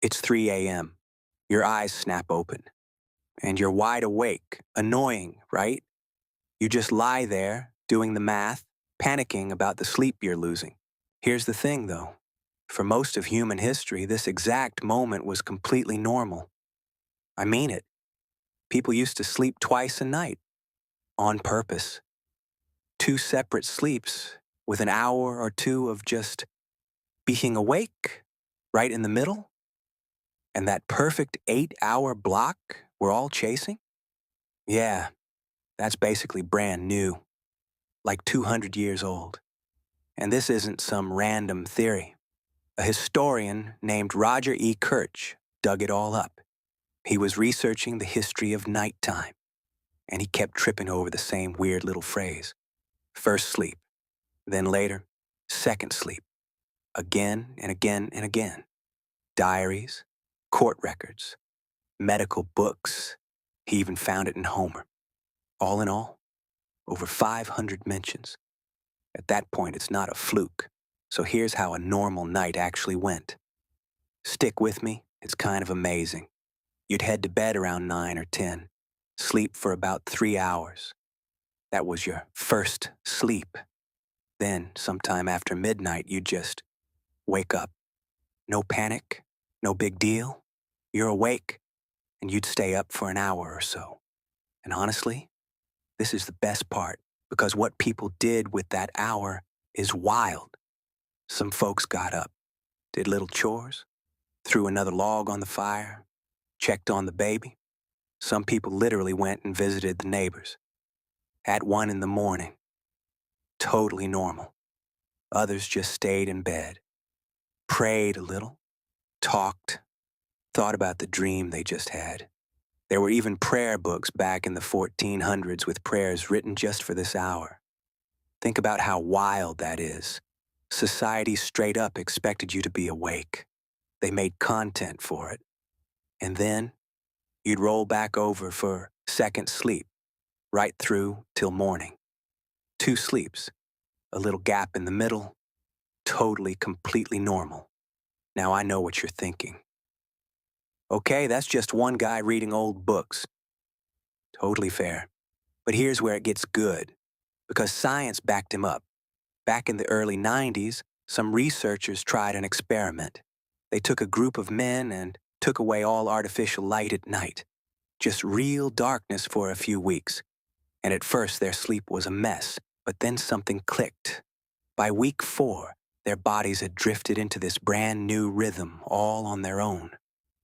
It's 3 a.m. Your eyes snap open, and you're wide awake. Annoying, right? You just lie there, doing the math, panicking about the sleep you're losing. Here's the thing, though. For most of human history, this exact moment was completely normal. I mean it. People used to sleep twice a night, on purpose. Two separate sleeps, with an hour or two of just being awake, right in the middle. And that perfect 8-hour block we're all chasing? Yeah, that's basically brand new, like 200 years old. And this isn't some random theory. A historian named Roger Ekirch dug it all up. He was researching the history of nighttime, and he kept tripping over the same weird little phrase. First sleep, then later, second sleep, again and again and again. Diaries, court records, medical books. He even found it in Homer. All in all, over 500 mentions. At that point, it's not a fluke. So here's how a normal night actually went. Stick with me, it's kind of amazing. You'd head to bed around 9 or 10, sleep for about 3 hours. That was your first sleep. Then, sometime after midnight, you'd just wake up. No panic, no big deal. You're awake, and you'd stay up for an hour or so. And honestly, this is the best part, because what people did with that hour is wild. Some folks got up, did little chores, threw another log on the fire, checked on the baby. Some people literally went and visited the neighbors. At 1 in the morning. Totally normal. Others just stayed in bed, prayed a little, talked, thought about the dream they just had. There were even prayer books back in the 1400s with prayers written just for this hour. Think about how wild that is. Society straight up expected you to be awake. They made content for it. And then you'd roll back over for second sleep, right through till morning. 2 sleeps, a little gap in the middle, totally, completely normal. Now I know what you're thinking. Okay, that's just one guy reading old books. Totally fair. But here's where it gets good, because science backed him up. Back in the early 90s, some researchers tried an experiment. They took a group of men and took away all artificial light at night. Just real darkness for a few weeks. And at first their sleep was a mess, but then something clicked. By week 4, their bodies had drifted into this brand new rhythm all on their own.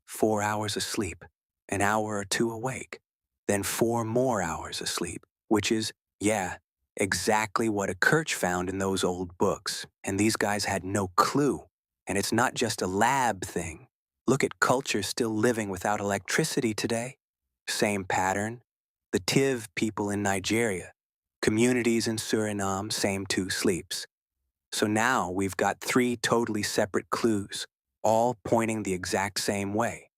4 hours of sleep, an hour or two awake, then 4 more hours of sleep, which is, exactly what Ekirch found in those old books. And these guys had no clue. And it's not just a lab thing. Look at culture still living without electricity today. Same pattern. The Tiv people in Nigeria, communities in Suriname, same 2 sleeps. So now we've got 3 totally separate clues, all pointing the exact same way.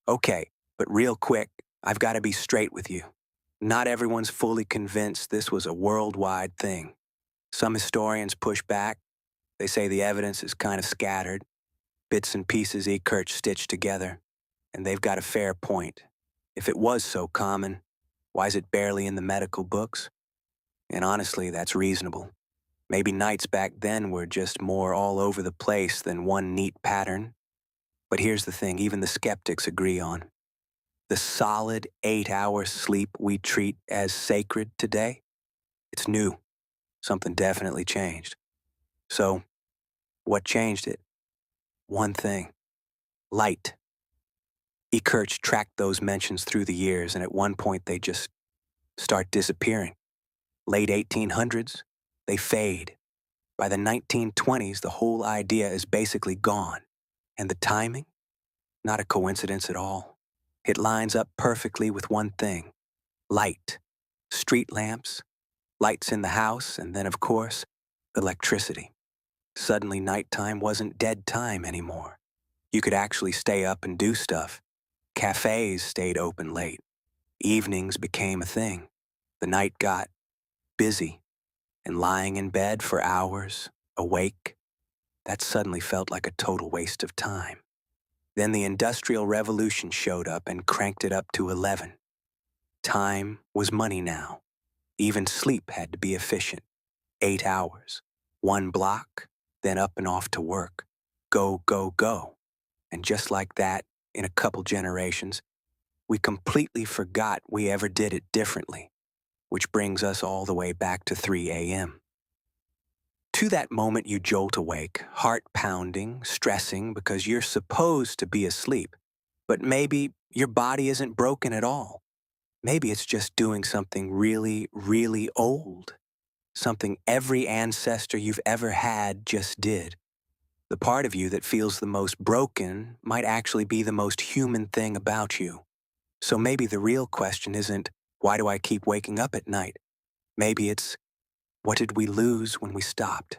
Okay, but real quick, I've got to be straight with you. Not everyone's fully convinced this was a worldwide thing. Some historians push back. They say the evidence is kind of scattered, bits and pieces Ekirch stitched together, and they've got a fair point. If it was so common, why is it barely in the medical books? And honestly, that's reasonable. Maybe nights back then were just more all over the place than one neat pattern. But here's the thing, even the skeptics agree on. The solid 8-hour sleep we treat as sacred today, it's new. Something definitely changed. So, what changed it? One thing. Light. Ekirch tracked those mentions through the years, and at one point they just start disappearing. Late 1800s, they fade. By the 1920s, the whole idea is basically gone. And the timing? Not a coincidence at all. It lines up perfectly with one thing. Light. Street lamps, lights in the house, and then, of course, electricity. Suddenly, nighttime wasn't dead time anymore. You could actually stay up and do stuff. Cafes stayed open late. Evenings became a thing. The night got busy, and lying in bed for hours, awake, that suddenly felt like a total waste of time. Then the Industrial Revolution showed up and cranked it up to 11. Time was money now. Even sleep had to be efficient. 8 hours, 1 block, then up and off to work. Go, go, go. And just like that, in a couple generations, we completely forgot we ever did it differently, which brings us all the way back to 3 a.m. To that moment you jolt awake, heart pounding, stressing because you're supposed to be asleep, but maybe your body isn't broken at all. Maybe it's just doing something really, really old. Something every ancestor you've ever had just did. The part of you that feels the most broken might actually be the most human thing about you. So maybe the real question isn't, why do I keep waking up at night? Maybe it's, what did we lose when we stopped?